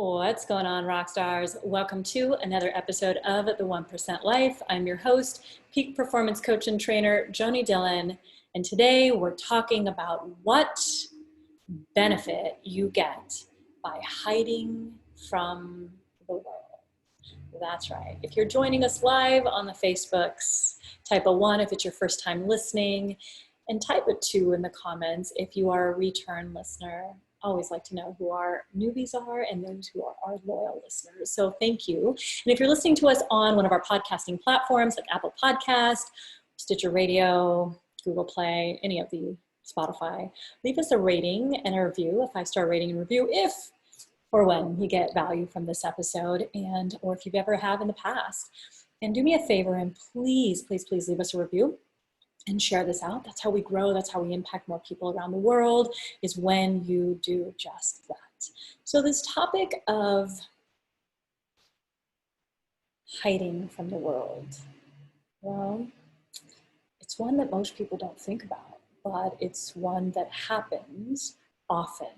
What's going on, rock stars? Welcome to another episode of The 1% Life. I'm your host, peak performance coach and trainer, JoanieDhillon. And today we're talking about what benefit you get by hiding from the world. That's right. If you're joining us live on the Facebooks, type a 1 if it's your first time listening, and type a 2 in the comments if you are a return listener. Always like to know who our newbies are and those who are our loyal listeners. So thank you. And if you're listening to us on one of our podcasting platforms like Apple Podcast, Stitcher Radio, Google Play, any of the Spotify, leave us a rating and a review, a 5-star rating and review if or when you get value from this episode, and or if you've ever have in the past. And do me a favor and please leave us a review and share this out. That's how we grow. That's how we impact more people around the world, is when you do just that. So this topic of hiding from the world, well, it's one that most people don't think about, but it's one that happens often.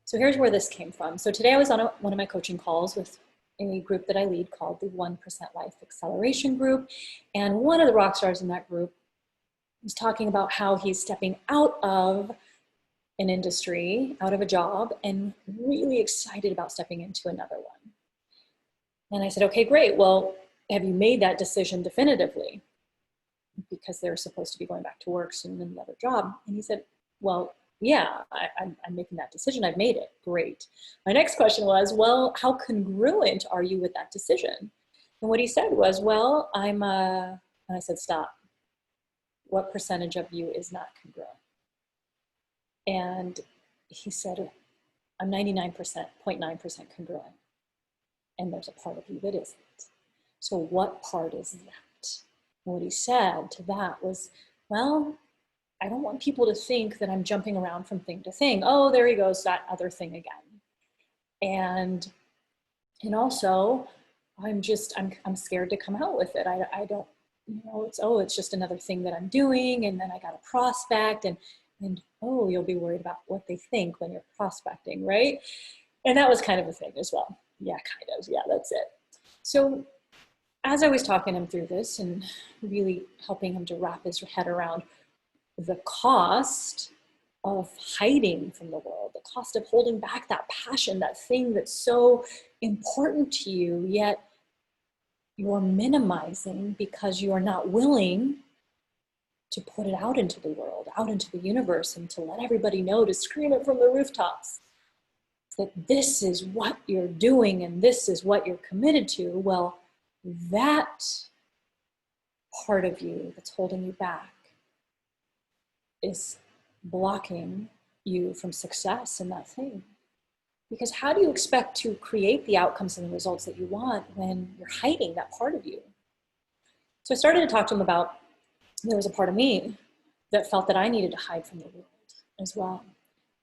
So here's where this came from. So today I was on one of my coaching calls with a group that I lead called the 1% Life Acceleration Group. And one of the rock stars in that group was talking about how he's stepping out of an industry, out of a job, and really excited about stepping into another one. And I said, okay, great. Well, have you made that decision definitively? Because they're supposed to be going back to work soon in another job. And he said, well, yeah, I'm making that decision. I've made it. Great. My next question was, well, how congruent are you with that decision? And what he said was, well, and I said, stop. What percentage of you is not congruent? And he said, I'm 0.9% congruent. And there's a part of you that isn't. So what part is that? And what he said to that was, well, I don't want people to think that I'm jumping around from thing to thing. Oh, there he goes, that other thing again. And also, I'm scared to come out with it. I don't, it's just another thing that I'm doing, and then I got a prospect, and you'll be worried about what they think when you're prospecting, right? And that was kind of a thing as well. Yeah, kind of. Yeah, that's it. So as I was talking him through this and really helping him to wrap his head around the cost of hiding from the world, the cost of holding back that passion, that thing that's so important to you, yet you're minimizing because you are not willing to put it out into the world, out into the universe, and to let everybody know, to scream it from the rooftops, that this is what you're doing and this is what you're committed to. Well, that part of you that's holding you back is blocking you from success in that thing. Because how do you expect to create the outcomes and the results that you want when you're hiding that part of you? So I started to talk to him about, there was a part of me that felt that I needed to hide from the world as well.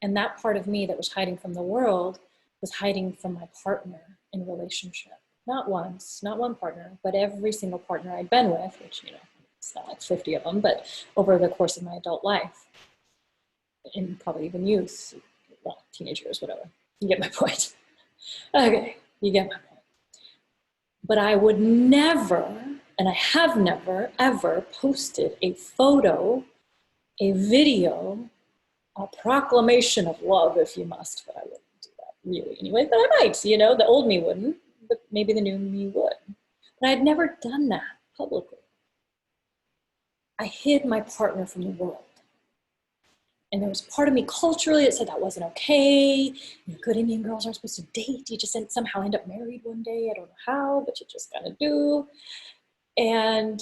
And that part of me that was hiding from the world was hiding from my partner in relationship. Not once, not one partner, but every single partner I'd been with, which, it's not like 50 of them, but over the course of my adult life, and probably even youth, well, teenage years, whatever. You get my point. Okay, you get my point. But I would never, and I have never, ever posted a photo, a video, a proclamation of love, if you must, but I wouldn't do that really anyway. But I might, the old me wouldn't, but maybe the new me would. But I'd never done that publicly. I hid my partner from the world. And there was part of me culturally that said that wasn't okay. Good Indian girls aren't supposed to date. You just somehow end up married one day. I don't know how, but you just gotta do. And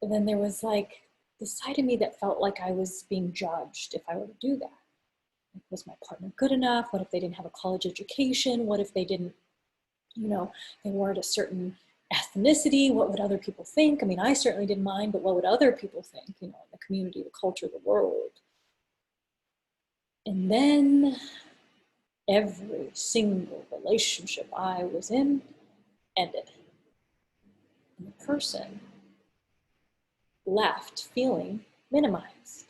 then there was like this side of me that felt like I was being judged if I were to do that. Like, was my partner good enough? What if they didn't have a college education? What if they didn't, they weren't a certain ethnicity? What would other people think? I mean, I certainly didn't mind, but what would other people think, in the community, the culture, the world? And then every single relationship I was in ended. And the person left feeling minimized,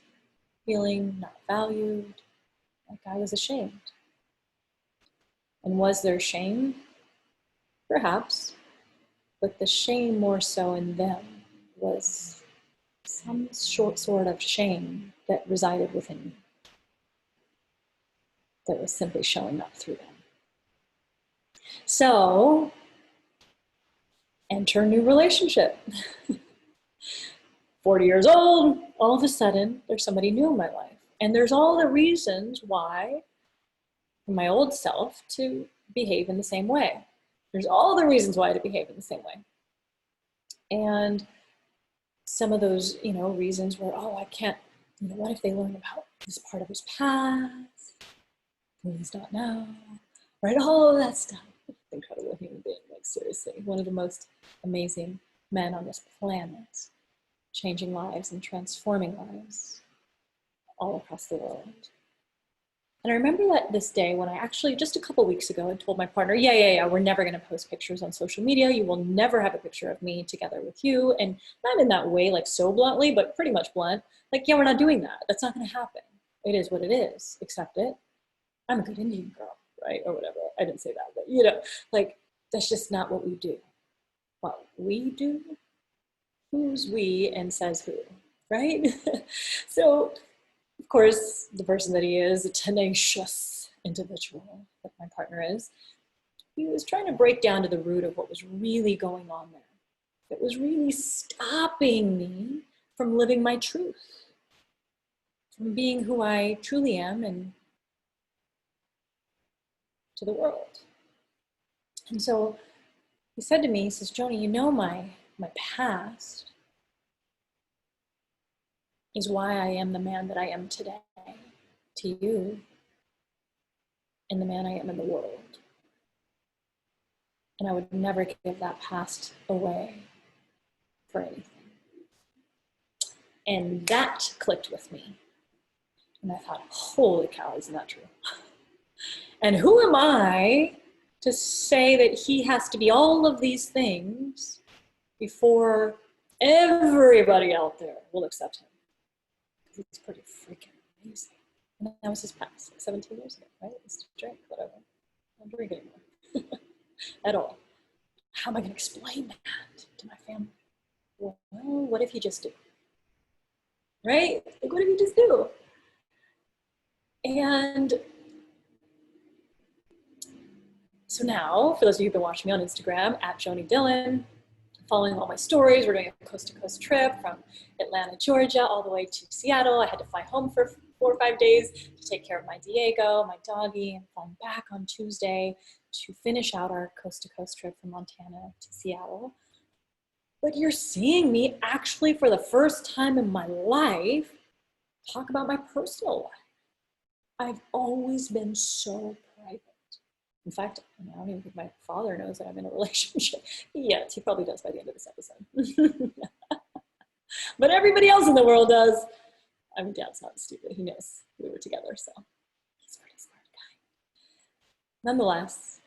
feeling not valued, like I was ashamed. And was there shame? Perhaps, but the shame more so in them was some sort of shame that resided within me, that was simply showing up through them. So, enter new relationship. 40 years old, all of a sudden, there's somebody new in my life. And there's all the reasons why, for my old self, to behave in the same way. There's all the reasons why to behave in the same way. And some of those, reasons were, oh, I can't, what if they learn about this part of his past? Please not now, right? All of that stuff. Incredible human being, like seriously, one of the most amazing men on this planet, changing lives and transforming lives all across the world. And I remember that this day when I actually, just a couple weeks ago, had told my partner, yeah, we're never going to post pictures on social media. You will never have a picture of me together with you. And not in that way, like so bluntly, but pretty much blunt. Like, yeah, we're not doing that. That's not going to happen. It is what it is. Accept it. I'm a good Indian girl, right? Or whatever. I didn't say that, but like, that's just not what we do. What we do, who's we and says who, right? So, of course, the person that he is, a tenacious individual that my partner is, he was trying to break down to the root of what was really going on there. It was really stopping me from living my truth, from being who I truly am and to the world. And so he said to me, he says, Joanie, my past is why I am the man that I am today to you and the man I am in the world. And I would never give that past away for anything. And that clicked with me. And I thought, holy cow, isn't that true? And who am I to say that he has to be all of these things before everybody out there will accept him? Because it's pretty freaking amazing. And that was his past, like 17 years ago, right? He used to drink, whatever. I don't drink anymore at all. How am I going to explain that to my family? Well, what if you just do? Right? Like, what if you just do? And so now, for those of you who've been watching me on Instagram, at JoanieDhillon, following all my stories, we're doing a coast-to-coast trip from Atlanta, Georgia, all the way to Seattle. I had to fly home for 4 or 5 days to take care of my Diego, my doggy. I'm flying back on Tuesday to finish out our coast-to-coast trip from Montana to Seattle. But you're seeing me actually, for the first time in my life, talk about my personal life. I've always been so private. In fact, I don't even think my father knows that I'm in a relationship yet. He probably does by the end of this episode. But everybody else in the world does. I mean, Dad's not stupid. He knows we were together, so he's a pretty smart guy. Nonetheless,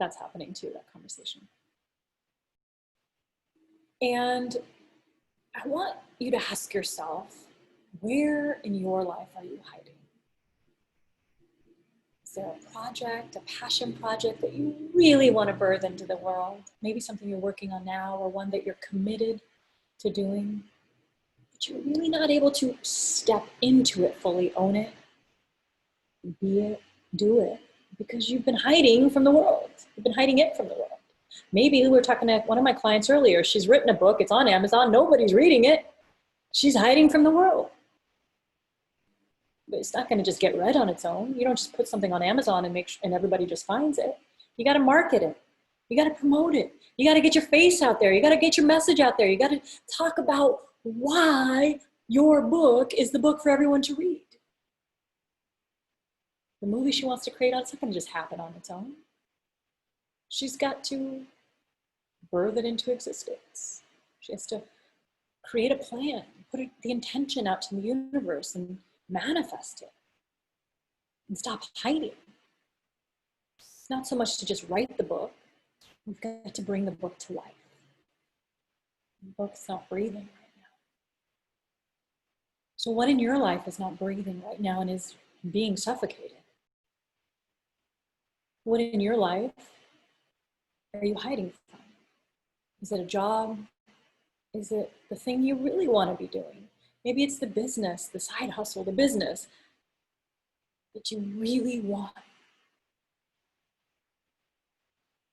that's happening too, that conversation. And I want you to ask yourself, where in your life are you hiding? Is there a project, a passion project that you really want to birth into the world? Maybe something you're working on now, or one that you're committed to doing, but you're really not able to step into it fully, own it, be it, do it, because you've been hiding from the world. You've been hiding it from the world. Maybe we were talking to one of my clients earlier. She's written a book. It's on Amazon. Nobody's reading it. She's hiding from the world. But it's not going to just get read on its own. You don't just put something on Amazon and everybody just finds it. You got to market it. You got to promote it. You got to get your face out there. You got to get your message out there. You got to talk about why your book is the book for everyone to read. The movie she wants to create, it's not going to just happen on its own. She's got to birth it into existence. She has to create a plan, put the intention out to the universe and manifest it and stop hiding. It's not so much to just write the book. We've got to bring the book to life. The book's not breathing right now. So what in your life is not breathing right now and is being suffocated? What in your life are you hiding from? Is it a job? Is it the thing you really want to be doing? Maybe it's the business, the side hustle, the business that you really want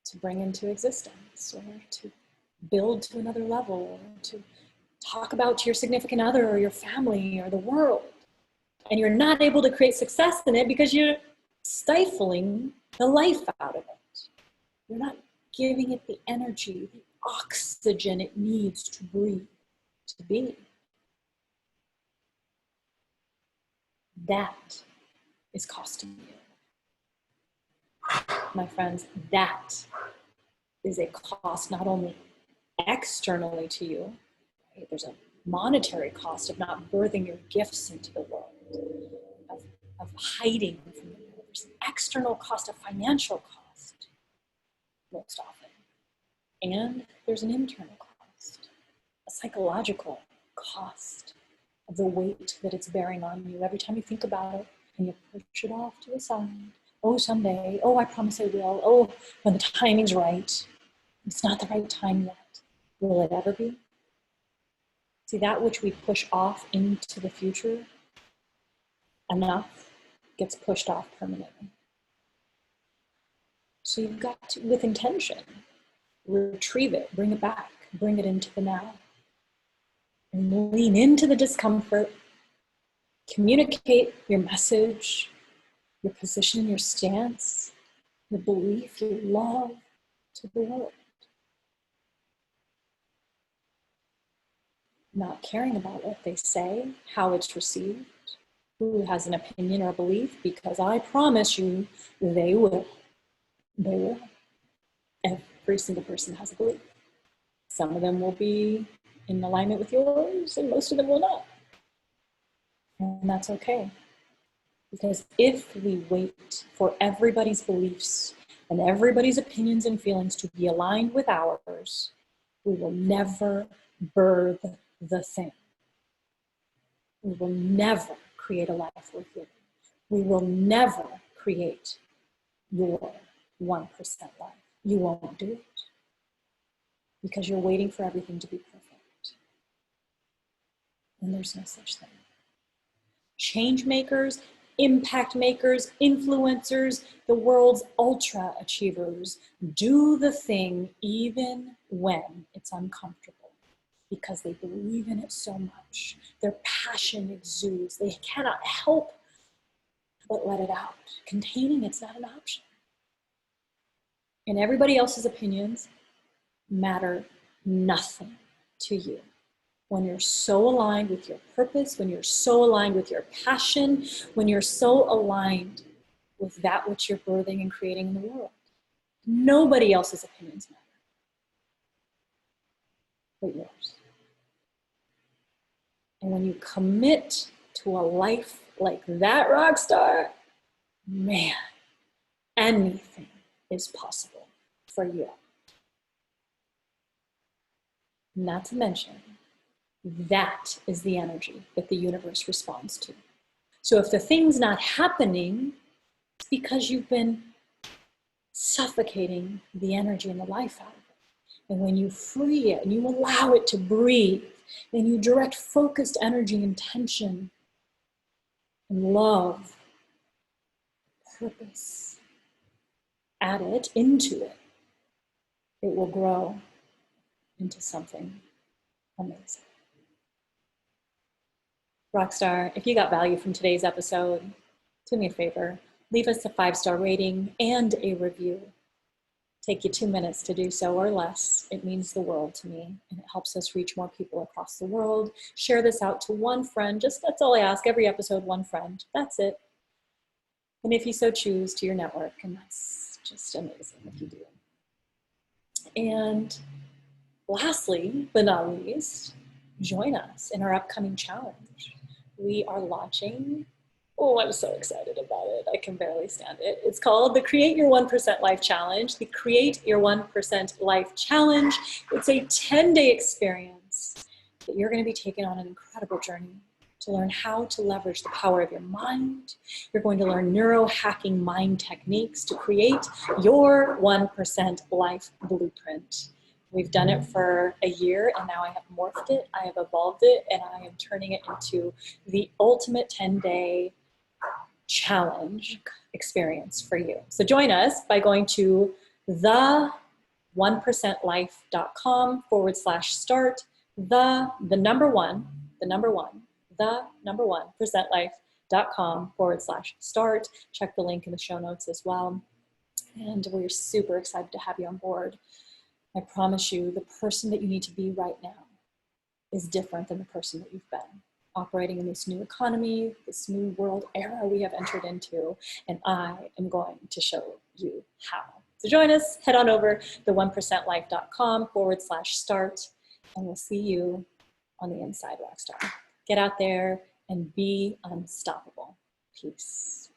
to bring into existence, or to build to another level, or to talk about to your significant other or your family or the world. And you're not able to create success in it because you're stifling the life out of it. You're not giving it the energy, the oxygen it needs to breathe, to be. That is costing you. My friends, that is a cost not only externally to you, right? There's a monetary cost of not birthing your gifts into the world, of hiding from the world. There's an external cost, a financial cost, most often. And there's an internal cost, a psychological cost of the weight that it's bearing on you every time you think about it and you push it off to the side. Oh, someday. Oh, I promise I will. Oh, when the timing's right. It's not the right time yet. Will it ever be? See, that which we push off into the future, enough gets pushed off permanently. So you've got to, with intention, retrieve it, bring it back, bring it into the now. And lean into the discomfort, communicate your message, your position, your stance, your belief, your love to the world. Not caring about what they say, how it's received, who has an opinion or belief, because I promise you, they will. They will. Every single person has a belief. Some of them will be in alignment with yours, and most of them will not. And that's okay. Because if we wait for everybody's beliefs and everybody's opinions and feelings to be aligned with ours, we will never birth the thing. We will never create a life worth living. We will never create your 1% life. You won't do it because you're waiting for everything to be perfect. And there's no such thing. Change makers, impact makers, influencers, the world's ultra achievers do the thing even when it's uncomfortable because they believe in it so much. Their passion exudes. They cannot help but let it out. Containing it's not an option. And everybody else's opinions matter nothing to you. When you're so aligned with your purpose, when you're so aligned with your passion, when you're so aligned with that which you're birthing and creating in the world. Nobody else's opinions matter but yours. And when you commit to a life like that rock star, man, anything is possible for you. Not to mention, that is the energy that the universe responds to. So if the thing's not happening, it's because you've been suffocating the energy and the life out of it. And when you free it and you allow it to breathe, and you direct focused energy and intention and love, purpose at it, into it, it will grow into something amazing. Rockstar, if you got value from today's episode, do me a favor, leave us a 5-star rating and a review. Take you 2 minutes to do so or less. It means the world to me, and it helps us reach more people across the world. Share this out to one friend. Just that's all I ask. Every episode, one friend. That's it. And if you so choose, to your network, and that's just amazing if you do. And lastly, but not least, join us in our upcoming challenge. We are launching, oh, I'm so excited about it. I can barely stand it. It's called the Create Your 1% Life Challenge. The Create Your 1% Life Challenge. It's a 10-day experience that you're going to be taken on an incredible journey to learn how to leverage the power of your mind. You're going to learn neuro-hacking mind techniques to create your 1% life blueprint. We've done it for a year, and now I have morphed it, I have evolved it, and I am turning it into the ultimate 10-day challenge experience for you. So join us by going to the1percentlife.com/start, the number one percentlife.com/start. Check the link in the show notes as well. And we're super excited to have you on board. I promise you, the person that you need to be right now is different than the person that you've been, operating in this new economy, this new world era we have entered into, and I am going to show you how. So join us, head on over to the1percentlife.com/start, and we'll see you on the inside, Rockstar. Get out there and be unstoppable. Peace.